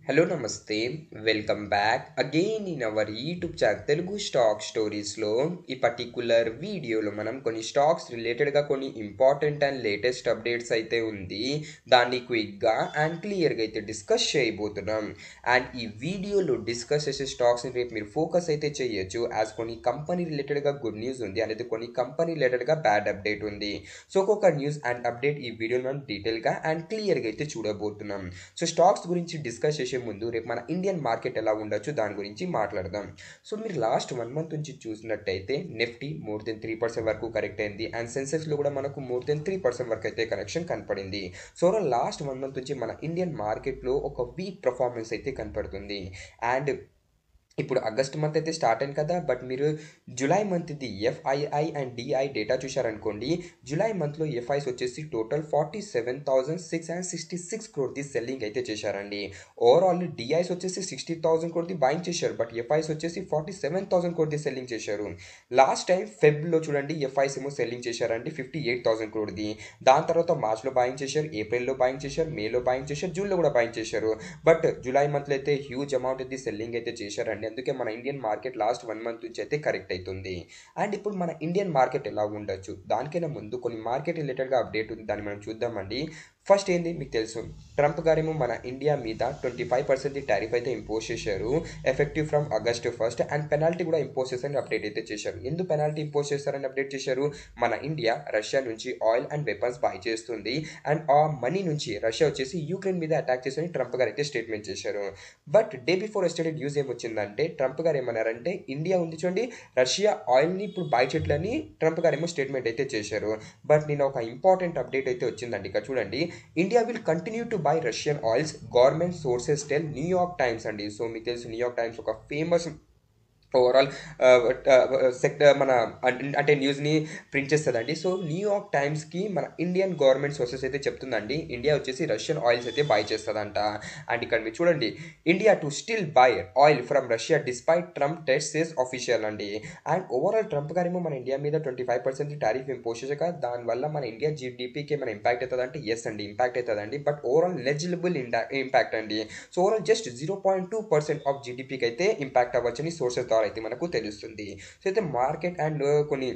Hello నమస్తే. Welcome back again in our YouTube channel Telugu stock స్టోరీస్లో. ఈ పర్టికులర్ వీడియోలో మనం కొన్ని స్టాక్స్ రిలేటెడ్గా కొన్ని ఇంపార్టెంట్ అండ్ లేటెస్ట్ అప్డేట్స్ అయితే ఉంది. దాన్ని క్విక్గా అండ్ క్లియర్గా అయితే డిస్కస్ చేయబోతున్నాం. అండ్ ఈ వీడియోలో డిస్కస్ చేసే స్టాక్స్ని రేపు మీరు ఫోకస్ అయితే చేయొచ్చు. యాజ్ కొన్ని కంపెనీ రిలేటెడ్గా గుడ్ న్యూస్ ఉంది, అనేది కొన్ని కంపెనీ రిలేటెడ్గా బ్యాడ్ అప్డేట్ ఉంది. సో ఒక్కొక్క న్యూస్ అండ్ అప్డేట్ ఈ వీడియోలో మనం డీటెయిల్గా అండ్ క్లియర్గా అయితే చూడబోతున్నాం. సో స్టాక్స్ గురించి డిస్కస్ చేసే ముందు రేపు మన ఇండియన్ మార్కెట్ ఎలా ఉండొచ్చు దాని గురించి మాట్లాడదాం. సో మీరు లాస్ట్ 1 మంత్ నుంచి చూసినట్టయితే నిఫ్టీ మోర్ దెన్ 3% వరకు కరెక్ట్ అయింది. అండ్ సెన్సెక్స్లో కూడా మనకు మోర్ దెన్ 3% వరకు అయితే కరెక్షన్ కనపడింది. సో లాస్ట్ 1 మంత్ నుంచి మన ఇండియన్ మార్కెట్లో ఒక వీక్ పర్ఫార్మెన్స్ అయితే కనపడుతుంది. అండ్ ఇప్పుడు ఆగస్ట్ మంత్ అయితే స్టార్ట్ అయింది కదా, బట్ మీరు జూలై మంత్ది ఎఫ్ఐఐ అండ్ డిఐ డేటా చూశారనుకోండి. జూలై మంత్లో ఎఫ్ఐస్ వచ్చేసి టోటల్ 47,666 క్రోర్ది సెల్లింగ్ అయితే చేశారండి. ఓవరాల్ డిఐస్ వచ్చేసి 60,000 క్రోర్ది బయింగ్ చేశారు, బట్ ఎఫ్ఐస్ వచ్చేసి 47,000 క్రోర్ది సెల్లింగ్ చేశారు. లాస్ట్ టైం ఫెబ్లో చూడండి ఎఫ్ఐస్ ఏమో సెల్లింగ్ చేశారండి 58,000 క్రోర్ది. దాని తర్వాత మార్చ్లో బయింగ్ చేశారు, ఏప్రిల్లో బయింగ్ చేశారు, మేలో బయింగ్ చేశారు, జూన్లో కూడా బయింగ్ చేశారు. బట్ జూలై మంత్లో అయితే హ్యూజ్ అమౌంట్ అయితే సెల్లింగ్ అయితే చేశారండి. అందుకే మన ఇండియన్ మార్కెట్ లాస్ట్ 1 మంత్ నుంచి అయితే కరెక్ట్ అవుతుంది. అండ్ ఇప్పుడు మన ఇండియన్ మార్కెట్ ఎలా ఉండొచ్చు దానికైనా ముందు కొన్ని మార్కెట్ రిలేటెడ్గా అప్డేట్ ఉంది, దాన్ని మనం చూద్దామండి. ఫస్ట్ ఏంది మీకు తెలుసు, ట్రంప్ గారేమో మన ఇండియా మీద 25% టారిఫ్ అయితే ఇంపోజ్ చేశారు effective from August 1 and penalty కూడా ఇంపోజ్ చేశారని అప్డేట్ అయితే చేశారు. ఎందుకు పెనాల్టీ ఇంపోజ్ చేశారని అప్డేట్ చేశారు? మన ఇండియా రష్యా నుంచి ఆయిల్ అండ్ వెపన్స్ బై చేస్తుంది అండ్ ఆ మనీ నుంచి రష్యా వచ్చేసి యూక్రెయిన్ మీద అటాక్ చేసి ట్రంప్ గారు అయితే స్టేట్మెంట్ చేశారు. But day before yesterday news ఏమొచ్చిందంటే ట్రంప్ గారు ఏమన్నారంటే ఇండియా ఉంది చూడండి రష్యా ఆయిల్ని ఇప్పుడు బై చేయట్లని ట్రంప్ గారు ఏమో స్టేట్మెంట్ అయితే చేశారు. బట్ నేను ఒక ఇంపార్టెంట్ అప్డేట్ అయితే వచ్చిందండి, ఇక్కడ చూడండి. India will continue to buy Russian oils, government sources tell New York times అండి. సో మీకు తెలుసు న్యూయార్క్ టైమ్స్ ఒక ఫేమస్ ఓవరాల్ సెక్టర్ మన అంటే న్యూస్ని ప్రింట్ చేస్తుందండి. సో న్యూయార్క్ టైమ్స్కి మన ఇండియన్ గవర్నమెంట్ సోర్సెస్ అయితే చెప్తుందండి ఇండియా వచ్చేసి రష్యన్ ఆయిల్స్ అయితే బై చేస్తుందంట. అండ్ ఇక్కడ మీరు చూడండి, India to still by oil from Russia despite Trump test says official అండి. అండ్ ఓవరాల్ ట్రంప్ గారేమో మన ఇండియా మీద 25% టారిఫ్ ఇంపోజ్ చేశాక దానివల్ల మన ఇండియా జీడిపికి ఏమైనా ఇంపాక్ట్ అవుతుంది అంటే ఎస్ అండి ఇంపాక్ట్ అవుతుందండి, బట్ ఓవరాల్ నెగ్లిజిబుల్ ఇంపాక్ట్ అండి. సో ఓవరాల్ జస్ట్ 0.2% ఆఫ్ జీడిపికి అయితే ఇంపాక్ట్ అవ్వచ్చని సోర్సెస్ ద్వారా అయితే మనకు తెలుస్తుంది. సో అయితే మార్కెట్ అండ్ కొన్ని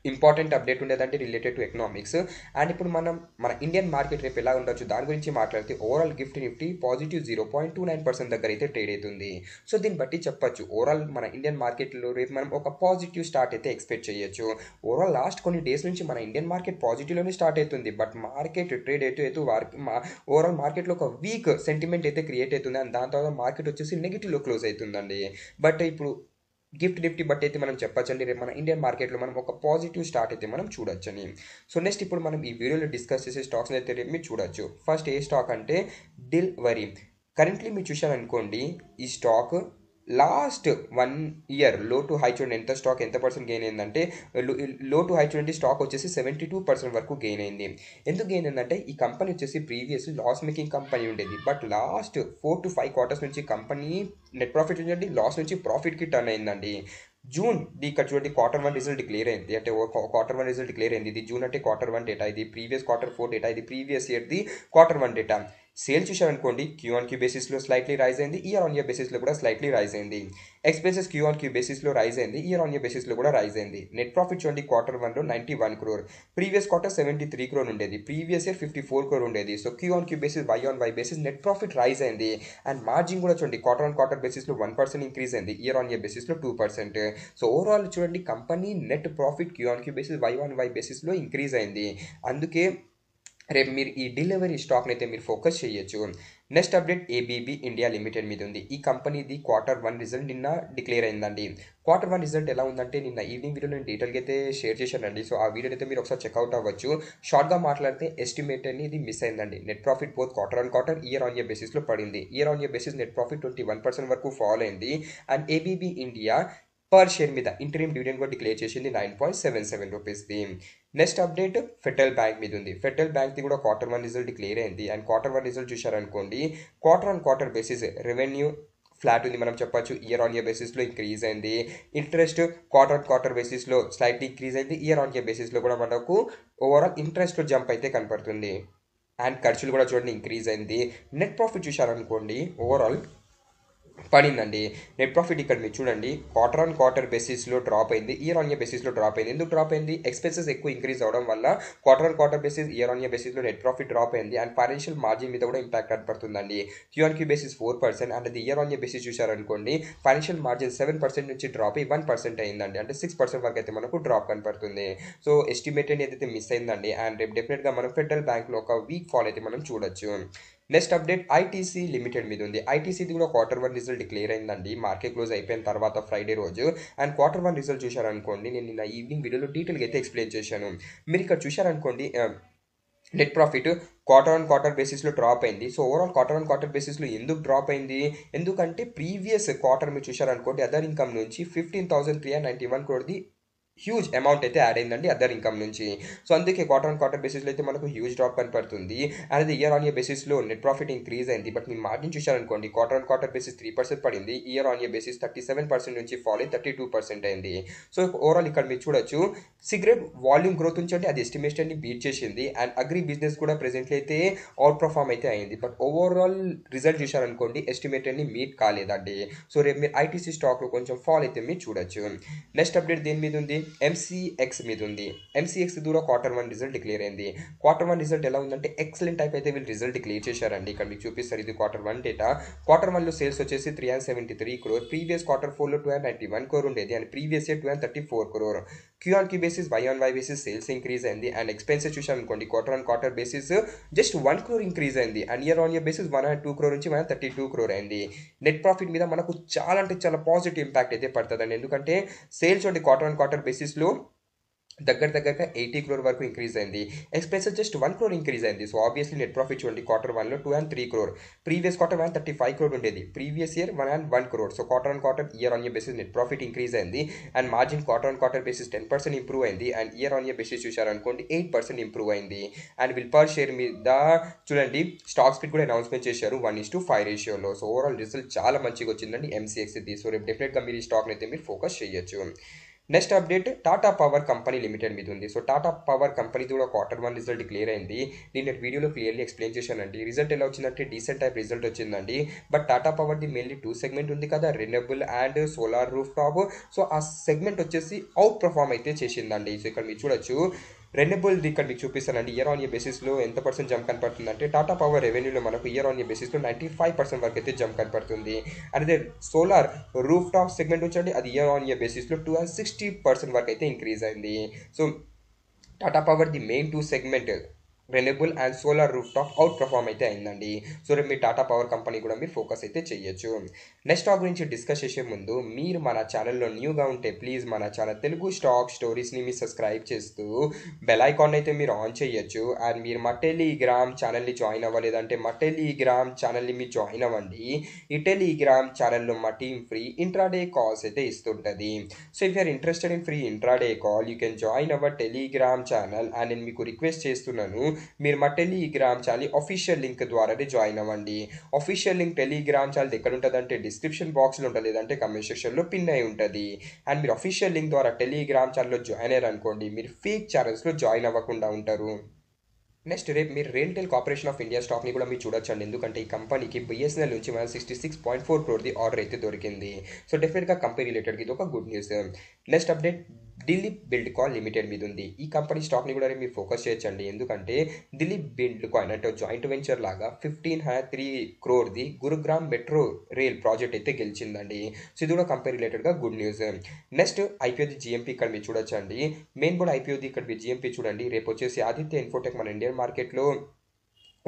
ఇంపార్టెంట్ అప్డేట్ ఉండేదంటే రిలేటెడ్ టు ఎకనామిక్స్. అండ్ ఇప్పుడు మనం మన ఇండియన్ మార్కెట్ రేపు ఎలా ఉండొచ్చు దాని గురించి మాట్లాడితే ఓవరాల్ నిఫ్టీ పాజిటివ్ 0.29% దగ్గర అయితే ట్రేడ్ అవుతుంది. సో దీన్ని బట్టి చెప్పొచ్చు ఓవరాల్ మన ఇండియన్ మార్కెట్లో రేపు మనం ఒక పాజిటివ్ స్టార్ట్ అయితే ఎక్స్పెక్ట్ చేయొచ్చు. ఓవరాల్ లాస్ట్ కొన్ని డేస్ నుంచి మన ఇండియన్ మార్కెట్ పాజిటివ్లోనే స్టార్ట్ అవుతుంది, బట్ మార్కెట్ ట్రేడ్ అయితే ఓవరాల్ మార్కెట్లో ఒక వీక్ సెంటిమెంట్ అయితే క్రియేట్ అవుతుంది అండ్ దాని తర్వాత మార్కెట్ వచ్చేసి నెగిటివ్లో క్లోజ్ అవుతుందండి. బట్ ఇప్పుడు నిఫ్టీ బట్టి అయితే మనం చెప్పొచ్చండి రేపు మన ఇండియన్ మార్కెట్లో మనం ఒక పాజిటివ్ స్టార్ట్ అయితే మనం చూడొచ్చని. సో నెక్స్ట్ ఇప్పుడు మనం ఈ వీడియోలో డిస్కస్ చేసే స్టాక్స్ని అయితే రేపు మీరు చూడొచ్చు. ఫస్ట్ ఏ స్టాక్ అంటే డిల్వరీ. కరెంట్లీ మీరు చూశారనుకోండి ఈ స్టాక్ లాస్ట్ 1 ఇయర్ లో టు హై చూడండి ఎంత స్టాక్ ఎంత పర్సెంట్ గెయిన్ అయిందంటే లో టు హై చూడండి స్టాక్ వచ్చేసి 72% వరకు గెయిన్ అయింది. ఎందుకు గెయిన్ అయిందంటే ఈ కంపెనీ వచ్చేసి ప్రీవియస్ లాస్ మేకింగ్ కంపెనీ ఉండేది, బట్ లాస్ట్ 4 to 5 క్వార్టర్స్ నుంచి కంపెనీ నెట్ ప్రాఫిట్ చూడండి లాస్ నుంచి ప్రాఫిట్కి టర్న్ అయిందండి. జూన్ ఇక్కడ చూడండి Q1 రిజల్ట్ డిక్లేర్ అయింది, అంటే Q1 రిజల్ట్ డిక్లేర్ అయింది. ఇది జూన్ అంటే Q1 డేటా, ఇది ప్రీవియస్ Q4 డేటా, ఇది ప్రీవియస్ ఇయర్ది Q1 డేటా. సేల్ చూసారనుకోండి Q1Q బేసిస్లో స్లైట్లీ రైజ్ అయింది, ఇయర్ ఆన్ ఇయర్ బేసిస్లో కూడా స్లైట్లీ రైజ్ అయింది. ఎక్స్పెన్సెస్ Q1Q బేసిస్లో రైజ్ అయింది, ఇయర్ ఆన్ ఇయర్ బేసిస్లో కూడా రైజ్ అయింది. నెట్ ప్రాఫిట్ చూడండి Q1లో 91 crore, ప్రీవియస్ క్వార్టర్ 73 crore ఉండేది, ప్రీవియస్ ఇయర్ 54 crore ఉండేది. So Q1Q basis Y on Y basis net profit rise అయింది. అండ్ మార్జిన్ కూడా చూడండి Q1 బేసిస్లో 1% ఇంక్రీజ్ అయింది, ఇయర్ ఆన్ ఇయర్ బేసిస్లో 2%. సో ఓవరాల్ చూడండి company net profit Q1Q basis Y on Y బేసిస్లో ఇంక్రీజ్ అయింది. అందుకే రేపు మీరు ఈ డెలివరీ స్టాక్ని అయితే మీరు ఫోకస్ చేయొచ్చు. Next update ABB India limited మీద ఉంది. ఈ కంపెనీది Q1 రిజల్ట్ నిన్న డిక్లేర్ అయిందండి. Q1 రిజల్ట్ ఎలా ఉందంటే నిన్న ఈవినింగ్ వీడియో నేను డీటెయిల్గా అయితే షేర్ చేశానండి. సో ఆ వీడియో అయితే మీరు ఒకసారి చెక్అవుట్ అవ్వచ్చు. షార్ట్గా మాట్లాడితే ఎస్టిమేట్ అనేది మిస్ అయిందండి. Net profit both Q1 year on year బేసిస్లో పడింది, year on year basis net profit 21% వరకు ఫాల్ అయింది. And ABB India per share మీద ఇంటరిమ్ డివిడెండ్ కూడా డిక్లేర్ చేసింది 9.77 రూపీస్ది. నెక్స్ట్ అప్డేట్ ఫెడరల్ బ్యాంక్ మీద ఉంది. ఫెడరల్ బ్యాంక్ది కూడా Q1 రిజల్ట్ డిక్లేర్ అయింది. అండ్ Q1 రిజల్ట్ చూశారనుకోండి Q1 బేసిస్ రెవెన్యూ ఫ్లాట్ ఉంది మనం చెప్పొచ్చు, ఇయర్ ఆన్ ఇయర్ బేసిస్లో ఇంక్రీజ్ అయింది. ఇంట్రెస్ట్ Q1 బేసిస్లో స్లైట్లీ ఇంక్రీజ్ అయింది, ఇయర్ ఆన్ ఇయర్ బేసిస్లో కూడా మనకు ఓవరాల్ ఇంట్రెస్ట్ జంప్ అయితే కనపడుతుంది. అండ్ ఖర్చులు కూడా చూడండి ఇంక్రీజ్ అయింది. నెట్ ప్రాఫిట్ చూశారనుకోండి ఓవరాల్ పడిందండి. నెట్ ప్రాఫిట్ ఇక్కడ మీరు చూడండి క్వార్టర్ ఆన్ క్వార్టర్ బేసిస్లో డ్రాప్ అయింది, ఇయర్ ఆన్ ఇయర్ బేసిస్లో డ్రాప్ అయింది. ఎందుకు డ్రాప్ అయింది? ఎక్స్పెన్సెస్ ఎక్కువ ఇంక్రీజ్ అవడం వల్ల quarter on quarter basis, year on year బేసిస్లో నెట్ ప్రాఫిట్ డ్రాప్ అయింది. అండ్ ఫైనాన్షియల్ మార్జిన్ మీద కూడా ఇంపాక్ట్ పడుతుందండి. Q on Q basis 4% and అది ఇయర్ ఆన్ ఇయర్ బేసిస్ చూశారనుకోండి ఫైనాన్షియల్ మార్జిన్ 7% నుంచి డ్రాప్ అయ్యి 1% అయిందండి. అంటే 6% వరకు అయితే మనకు డ్రాప్ కనపడుతుంది. సో ఎస్టిమేటెడ్ ఏదైతే మిస్ అయిందండి. అండ్ రేపు డెఫినెట్గా మనం ఫెడరల్ బ్యాంక్లో ఒక వీక్ ఫాల్ అయితే మనం చూడొచ్చు. నెక్స్ట్ అప్డేట్ ఐటీసీ లిమిటెడ్ మీద ఉంది. ఐటీసీది కూడా క్వార్టర్ 1 రిజల్ట్ డిక్లేర్ అయిందండి మార్కెట్ క్లోజ్ అయిపోయిన తర్వాత ఫ్రైడే రోజు. అండ్ క్వార్టర్ 1 రిజల్ట్ చూశారనుకోండి నేను నిన్న ఈవినింగ్ వీడియోలో డీటెయిల్గా అయితే ఎక్స్ప్లెయిన్ చేశాను. మీరు ఇక్కడ చూశారనుకోండి net profit quarter on quarter బేసిస్లో డ్రాప్ అయింది. So overall quarter on quarter బేసిస్లో ఎందుకు డ్రాప్ అయింది? ఎందుకంటే ప్రీవియస్ క్వార్టర్ మీరు చూశారనుకోండి అదర్ ఇన్కమ్ నుంచి 15,391 crore హ్యూజ్ అమౌంట్ అయితే యాడ్ అయిందండి అదర్ ఇన్కమ్ నుంచి. సో అందుకే క్వార్టర్ ఆన్ క్వార్టర్ బేసిస్లో అయితే మనకు హ్యూజ్ డ్రాప్ కనపడుతుంది. అండ్ ఇయర్ ఆన్ ఇయర్ బేసిస్లో నెట్ ప్రాఫిట్ ఇంక్రీజ్ అయింది. బట్ మీరు మార్జిన్ చూశారనుకోండి క్వార్టర్ ఆన్ క్వార్టర్ బేసిస్ 3% పడింది, ఇయర్ ఆన్ ఇయర్ బేసిస్ 37% నుంచి ఫాల్ అయి 32% అయింది. సో ఓవరాల్ ఇక్కడ మీరు చూడొచ్చు సిగరెట్ వాల్యూమ్ గ్రోత్ నుంచి అంటే అది ఎస్టిమేషన్ని బీట్ చేసింది. అండ్ అగ్రి బిజినెస్ కూడా ప్రెజెంట్లీ అయితే అవుట్ పర్ఫామ్ అయితే అయింది. బట్ ఓవరాల్ రిజల్ట్ చూశారనుకోండి ఎస్టిమేటెడ్ని మీట్ కాలేదండి. సో రేపు మీరు ఐటీసీ స్టాక్లో కొంచెం ఫాల్ అయితే మీరు చూడొచ్చు. నెక్స్ట్ అప్డేట్ దేని మీద ఉంది? ఎంసీఎక్స్ మీద ఉంది. ఎంసీఎక్స్ కూడా క్వార్టర్ 1 రిజల్ట్ డిక్లేర్ అయింది. క్వార్టర్ 1 రిజల్ట్ ఎలా ఉందంటే ఎక్సలెంట్ టైప్ అయితే వీళ్ళు రిజల్ట్ డిక్లేర్ చేశారండి. ఇక్కడ మీకు చూపిస్తారు ఇది క్వార్టర్ 1 డేటా. క్వార్టర్ 1లో సేల్స్ వచ్చేసి 373 crore, ప్రీవియస్ క్వార్టర్ 4లో 291 crore ఉండేది and previous year 234 crore. Q on Q basis, Y on Y basis sales increase అయింది. అండ్ ఎక్స్పెన్సెస్ చూశారనుకోండి quarter on quarter basis just 1 crore increase అయింది. And year on year basis 102 crore నుంచి 132 crore అయింది. Net profit మీద మనకు చాలా అంటే చాలా పాజిటివ్ ఇంపాక్ట్ అయితే పడుతుందండి. ఎందుకంటే సేల్స్ చూడండి క్వార్టర్ ఆన్ క్వార్టర్ బేసిస్లో దగ్గరగా 80 crore వరకు ఇంక్రీజ్ అయింది. ఎక్స్పెన్సెస్ జస్ట్ 1 crore ఇంక్రీజ్ అయింది. సో ఆబ్వియస్లీ నెట్ ప్రాఫిట్ చూడండి క్వార్టర్ 1లో 203 crore, ప్రీవియస్ క్వార్టర్ 135 crore ఉండేది, previous year 101 crore. So quarter on quarter, year on year basis net profit increase అయింది. And margin quarter on quarter basis 10% improve అయింది. And year on year basis చూశారనుకోండి 8% improve అయింది. And will per share మీద చూడండి stock split కూడా announcement చేశారు 1:5 రేషియోలో. So overall result చాలా మంచిగా వచ్చిందండి ఎంసీఎక్స్ది. సో రేపు డెఫినెట్గా మీరు ఈ స్టాక్ని అయితే మీరు ఫోకస్ చేయొచ్చు. Next update Tata power company limited మీద ఉంది. సో టాటా పవర్ కంపెనీది కూడా క్వార్టర్ 1 రిజల్ట్ క్లియర్ అయింది. నేను వీడియోలో క్లియర్లీ ఎక్స్ప్లెయిన్ చేశానండి. రిజల్ట్ ఎలా వచ్చిందంటే డీసెంట్ టైప్ రిజల్ట్ వచ్చిందండి. బట్ టాటా పవర్ది మెయిన్లీ 2 సెగ్మెంట్ ఉంది కదా, renewable and solar roof top. So ఆ సెగ్మెంట్ వచ్చేసి అవుట్ పర్ఫామ్ అయితే చేసిందండి. సో ఇక్కడ మీరు చూడొచ్చు రెన్యూబుల్ ఇక్కడ మీకు చూపిస్తానండి ఇయర్ ఆన్ ఇయర్ బేసిస్లో ఎంత పర్సెంట్ జంప్ కనపడుతుంది అంటే టాటా పవర్ రెవెన్యూలో మనకు ఇయర్ ఆన్ ఇయర్ బేసిస్లో 95% వరకు అయితే జంప్ కనపడుతుంది. అదే సోలార్ రూఫ్ టాప్ సెగ్మెంట్ వచ్చండి అది ఇయర్ ఆన్ ఇయర్ బేసిస్లో 260% వరకు అయితే ఇంక్రీజ్ అయింది. So Tata power the main 2 segment renewable and solar roof top out perform అయితే అయిందండి. సో రేపు మీ టాటా పవర్ కంపెనీ కూడా మీరు ఫోకస్ అయితే చేయొచ్చు. నెక్స్ట్ స్టాక్ గురించి డిస్కస్ చేసే ముందు మీరు మన ఛానల్లో న్యూగా ఉంటే ప్లీజ్ మన ఛానల్ తెలుగు స్టాక్ స్టోరీస్ని మీరు సబ్స్క్రైబ్ చేస్తూ బెల్ ఐకాన్ అయితే మీరు ఆన్ చేయొచ్చు. అండ్ మీరు మా టెలిగ్రామ్ ఛానల్ని జాయిన్ అవ్వలేదంటే మా టెలిగ్రామ్ ఛానల్ని మీరు జాయిన్ అవ్వండి. ఈ టెలిగ్రామ్ ఛానల్లో మా టీమ్ ఫ్రీ ఇంట్రాడే కాల్స్ అయితే ఇస్తుంటుంది. So if you're interested in free intraday call you can join our Telegram channel. And నేను మీకు రిక్వెస్ట్ చేస్తున్నాను మీరు మా టెలిగ్రామ్ ఛానల్ ఆఫీషియల్ లింక్ ద్వారానే జాయిన్ అవ్వండి. ఆఫీషియల్ లింక్ టెలిగ్రామ్ ఛానల్ ఎక్కడ ఉంటుంది అంటే డిస్క్రిప్షన్ బాక్స్లో ఉంటుంది, లేదంటే కమెంట్ సెక్షన్లో పిన్ అయి ఉంటుంది. అండ్ మీరు ఆఫీషియల్ లింక్ ద్వారా టెలిగ్రామ్ ఛానల్లో జాయిన్ అయ్యారు అనుకోండి మీరు ఫేక్ ఛానల్స్లో జాయిన్ అవ్వకుండా ఉంటారు. నెక్స్ట్ రేపు మీరు రైల్టెల్ కార్పొరేషన్ ఆఫ్ ఇండియా స్టాక్ని కూడా మీరు చూడొచ్చండి. ఎందుకంటే ఈ కంపెనీకి బిఎస్ఎన్ఎల్ నుంచి 166.4 crore ఆర్డర్ అయితే దొరికింది. సో డెఫినెట్గా కంపెనీ రిలేటెడ్కి ఇది ఒక good news. Next update Dilip Buildcon limited మీద ఉంది. ఈ కంపెనీ స్టాక్ని కూడా మీరు ఫోకస్ చేయొచ్చండి. ఎందుకంటే దిలీప్ బిల్డ్కాన్ అంటే జాయింట్ వెంచర్ లాగా 1503 crore Gurugram metro rail project అయితే గెలిచిందండి. సో ఇది కూడా కంపెనీ రిలేటెడ్గా గుడ్ న్యూస్. నెక్స్ట్ ఐపీఓది జిఎంపీ ఇక్కడ మీరు చూడొచ్చండి. మెయిన్ బోర్డ్ ఐపీఓది ఇక్కడ మీరు జిఎంపీ చూడండి. రేపు వచ్చేసి ఆదిత్య ఇన్ఫోటెక్ మన ఇండియన్ మార్కెట్లో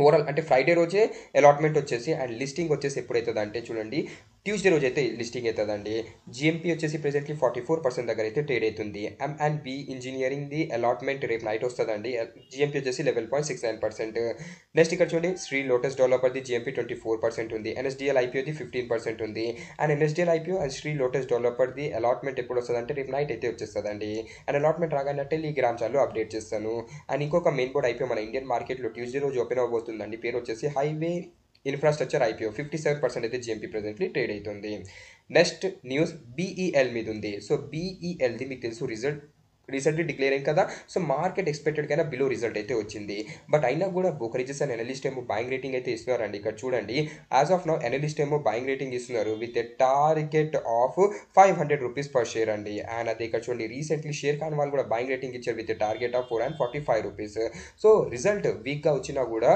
ఓవరాల్ అంటే ఫ్రైడే రోజే అలాట్మెంట్ వచ్చేసి అండ్ లిస్టింగ్ వచ్చేసి ఎప్పుడైతుంది అంటే చూడండి ట్యూస్డే రోజు అయితే లిస్టింగ్ అవుతుందండి. జిఎంపీ వచ్చేసి ప్రెసెంట్లీ 44% దగ్గర అయితే ట్రేడ్ అవుతుంది. M&B ఇంజనీరింగ్ ది అలాట్మెంట్ రేపు నైట్ వస్తుందండి. జిఎంపీ వచ్చేసి 11.69%. నెక్స్ట్ ఇక్కడ చూడండి శ్రీ లోటస్ డెవలపర్ది జిఎంపీ 24% ఉంది. ఎన్ఎస్డిఎల్ ఐపీఓది 15% ఉంది. And NSDL IPO and Sri Lotus డెవలపర్ది అలాట్మెంట్ ఎప్పుడు వస్తుందంటే రేపు నైట్ అయితే వచ్చేస్తుందండి. అండ్ అలాట్మెంట్ రాగానే టెలిగ్రామ్ ఛానల్లో అప్డేట్ చేస్తాను. అండ్ ఇంకొక మెయిన్ బోర్డ్ ఐపీఓ మన ఇండియన్ మార్కెట్లో ట్యూస్డే రోజు ఓపెన్ అవబోతుందండి. పేరు వచ్చేసి హైవే ఇన్ఫ్రాస్ట్రక్చర్ ఐపీఓ 57% అయితే జిఎంపీ ప్రెజెంట్లీ ట్రేడ్ అవుతుంది. నెక్స్ట్ న్యూస్ బీఈఎల్ మీద ఉంది. సో బీఈఎల్ది మీకు తెలుసు రీసెంట్లీ డిక్లేర్ అయింది కదా. సో మార్కెట్ ఎక్స్పెక్టెడ్ కైనా బిలో రిజల్ట్ అయితే వచ్చింది. బట్ అయినా కూడా బ్రోకరేజెస్ అండ్ అనలిస్ట్ ఏమో బయింగ్ రేటింగ్ అయితే ఇస్తున్నారండి. ఇక్కడ చూడండి, యాజ్ ఆఫ్ నౌ అనలిస్ట్ ఏమో బయింగ్ రేటింగ్ ఇస్తున్నారు with a target of 500 rupees per share అండి. అండ్ అదే ఇక్కడ చూడండి, రీసెంట్లీ షేర్ ఖాన్ వాళ్ళు కూడా బయింగ్ రేటింగ్ ఇచ్చారు with target of 445 rupees. So result వీక్గా వచ్చినా కూడా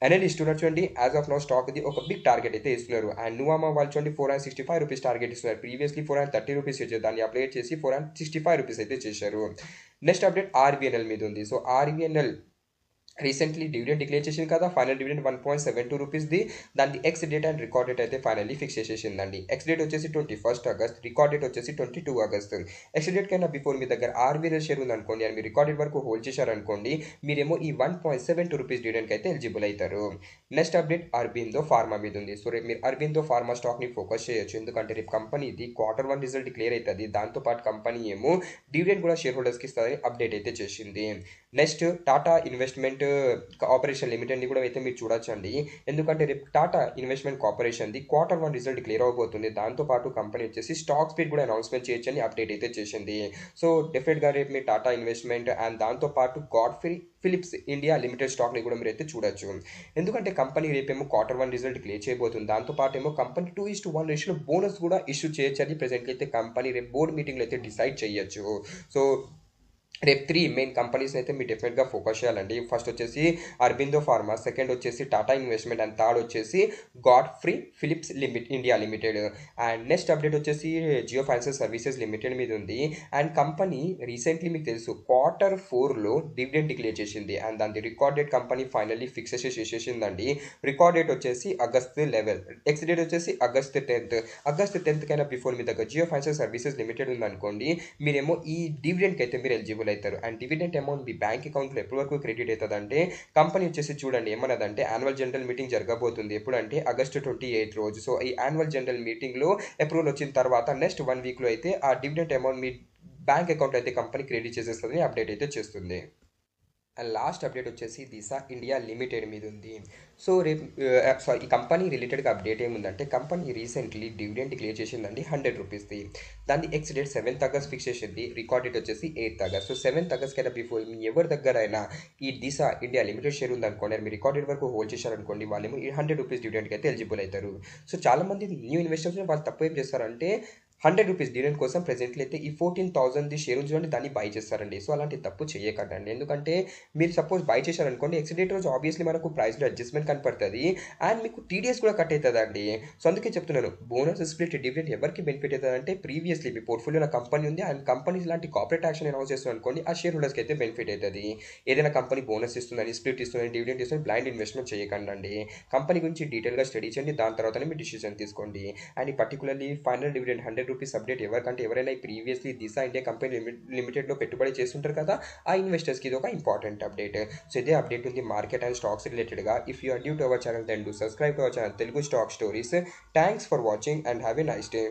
అనలిస్ట్ ఉన్నారు చూడండి, యాజ్ ఆఫ్ నౌ స్టాక్ది ఒక బిగ్ టార్గెట్ అయితే ఇస్తున్నారు. అండ్ నువామా వాళ్ళు చూడండి 465 రూపీస్ టార్గెట్ ఇస్తున్నారు. ప్రీవియస్లీ 430 రూపీస్ ఇచ్చారు, దాన్ని అప్డేట్ చేసి 465 రూపీస్ అయితే చేశారు. నెక్స్ట్ అప్డేట్ ఆర్బీఎన్ఎల్ మీద ఉంది. So RBNL recently dividend declare చేసింది కదా. Final dividend 1.72 రూపీస్ది. దాని X date and record date అయితే ఫైనల్లీ ఫిక్స్ చేసేసిందండి. ఎక్స్ డేట్ వచ్చేసి 21 ఆగస్ట్, రికార్డ్ డేట్ వచ్చేసి 22 ఆగస్ట్. ఎక్స్ డేట్ కైనా బిఫోర్ మీ దగ్గర ఆర్బీఎల్ షేర్ ఉందనుకోండి అండ్ మీరు రికార్డ్ డేట్ వరకు హోల్డ్ చేశారనుకోండి, మీరేమో ఈ 1.72 రూపీస్ డివిడెండ్కి అయితే ఎలిజిబుల్ అవుతారు. నెక్స్ట్ అప్డేట్ అరబిందో ఫార్మా మీద ఉంది. సో రేపు మీరు అరబిందో ఫార్మా స్టాక్ని ఫోకస్ చేయొచ్చు, ఎందుకంటే రేపు కంపెనీది Q1 రిజల్ట్ డిక్లేర్ అవుతుంది. దాంతోపాటు కంపెనీ ఏమో డివిడెండ్ కూడా షేర్ హోల్డర్స్కి ఇస్తుందని అప్డేట్ అయితే చేసింది. నెక్స్ట్ టాటా ఇన్వెస్ట్మెంట్ కార్పొరేషన్ లిమిటెడ్ని కూడా అయితే మీరు చూడొచ్చండి, ఎందుకంటే రేపు టాటా ఇన్వెస్ట్మెంట్ కార్పొరేషన్ది Q1 రిజల్ట్ క్లియర్ అవబోతుంది. దాంతోపాటు కంపెనీ వచ్చేసి స్టాక్ స్ప్లిట్ కూడా అనౌన్స్మెంట్ చేయొచ్చని అప్డేట్ అయితే చేసింది. సో డెఫినెట్గా రేపు మీరు టాటా ఇన్వెస్ట్మెంట్ అండ్ దాంతోపాటు గాడ్ఫ్రీ ఫిలిప్స్ ఇండియా లిమిటెడ్ స్టాక్ని కూడా మీరు అయితే చూడొచ్చు, ఎందుకంటే కంపెనీ రేపేమో Q1 రిజల్ట్ క్లియర్ చేయబోతుంది. దాంతోపాటు ఏమో కంపెనీ 2:1 రేషియోలో బోనస్ కూడా ఇష్యూ చేయొచ్చు అని ప్రెసెంట్లీ అయితే కంపెనీ రేపు బోర్డు మీటింగ్లో అయితే డిసైడ్ చేయొచ్చు. సో రేపు 3 మెయిన్ కంపెనీస్ అయితే మీరు డెఫినెట్గా ఫోకస్ చేయాలండి. ఫస్ట్ వచ్చేసి అరబిందో ఫార్మా, సెకండ్ వచ్చేసి టాటా ఇన్వెస్ట్మెంట్ అండ్ థర్డ్ వచ్చేసి Godfrey Phillips India Limited. And next update వచ్చేసి జియో ఫైనాన్షియల్ సర్వీసెస్ లిమిటెడ్ మీద ఉంది. అండ్ కంపెనీ రీసెంట్లీ మీకు తెలుసు Q4లో డివిడెండ్ డిక్లేర్ చేసింది అండ్ దాని record date company finally fix చేసేసిందండి. రికార్డ్ డేట్ వచ్చేసి ఆగస్ట్ 11, ఎక్స్ డేట్ వచ్చేసి ఆగస్ట్ 10. ఆగస్ట్ 10 కైనా బిఫోర్ మీ దగ్గర జియో ఫైనాన్షియల్ సర్వీసెస్ లిమిటెడ్ ఉందనుకోండి, మీరేమో ఈ డివిడెండ్కి అయితే మీరు ఎలిజిబుల్ అవుతారు. And dividend amount me bank అకౌంట్లో ఎప్పటి వరకు క్రెడిట్ అవుతుందంటే, కంపెనీ వచ్చేసి చూడండి ఏమన్నదంటే యాన్యువల్ జనరల్ మీటింగ్ జరగబోతుంది ఎప్పుడంటే ఆగస్ట్ 28 రోజు. సో ఈ యాన్యువల్ జనరల్ మీటింగ్లో అప్రూవల్ వచ్చిన తర్వాత నెక్స్ట్ 1 వీక్లో అయితే ఆ డివిడెంట్ అమౌంట్ మీ బ్యాంక్ అకౌంట్ అయితే కంపెనీ క్రెడిట్ చేసేస్తుంది అప్డేట్ అయితే చేస్తుంది. అండ్ లాస్ట్ అప్డేట్ వచ్చేసి దిశా ఇండియా లిమిటెడ్ మీద ఉంది. సో రేపు ఈ కంపెనీ రిలేటెడ్గా అప్డేట్ ఏముందంటే, కంపెనీ రీసెంట్లీ డివిడెండ్ డిక్లేర్ చేసిందండి 100 రూపీస్ది. దాన్ని X date 7th August fix చేసింది, రికార్డ్ డేట్ వచ్చేసి 8th August. So 7th August కైనా బిఫోర్ మీ ఎవరి దగ్గర అయినా ఈ దిశా ఇండియా లిమిటెడ్ షేర్ ఉందనుకోండి, మీరు రికార్డ్ డేట్ వరకు హోల్డ్ చేశారనుకోండి, వాళ్ళేమో ఈ 100 రూపీస్ డివిడెండ్కి అయితే ఎలిజిబుల్ అవుతారు. సో చాలామంది న్యూ ఇన్వెస్టర్స్ వాళ్ళు తప్పు ఏం చేస్తారంటే 100 రూపీస్ డివిడెండ్ కోసం ప్రెజెంట్లీ అయితే ఈ 14,000 షేర్ చూడండి దాన్ని బై చేస్తారండి. సో అలాంటి తప్పు చేయకండి, ఎందుకంటే మీరు సపోజ్ బై చేశారనుకోండి ఎక్స్ డేట్ రోజు ఆబ్వియస్లీ మనకు ప్రైస్లో అడ్జస్ట్మెంట్ కనపడుతుంది అండ్ మీకు టీడీఎస్ కూడా కట్ అవుతుందండి. సో అందుకే చెప్తున్నాను, బోనస్ స్ప్లిట్ డివిడెండ్ ఎవరికి బెనిఫిట్ అవుతుంది అంటే, ప్రీవియస్లీ మీ పోర్ట్ఫోలియోలో కంపెనీ ఉంది అండ్ కంపెనీ లాంటి కార్పొరేట్ యాక్షన్ అనౌన్స్ చేస్తుంది అనుకోండి, ఆ షేర్ హోల్డర్స్కి అయితే బెనిఫిట్ అవుతుంది. ఏదైనా కంపెనీ బోనస్ ఇస్తుందని, స్ప్లిట్ ఇస్తుందని, డివిడెండ్ ఇస్తుంది, బ్లైండ్ ఇన్వెస్ట్మెంట్ చేయకండి. కంపెనీ గురించి డీటెయిల్గా స్టడీ చేయండి, దాని తర్వాతనే మీ డిసిషన్ తీసుకోండి. And particularly final dividend 100 rupees update ఎవరికంటే, ఎవరైనా ప్రీవియస్లీ దిశా ఇండియా కంపెనీ లిమిటెడ్లో పెట్టుబడి చేస్తుంటారు కదా, ఆ ఇన్వెస్టర్స్కి ఇది ఒక ఇంపార్టెంట్ అప్డేట్. సో ఇదే అప్డేట్ ఉంది మార్కెట్ అండ్ స్టాక్స్ రిలేటెడ్గా. If you are new to our channel then do subscribe to our channel Telugu stock stories. Thanks for watching and have a nice day.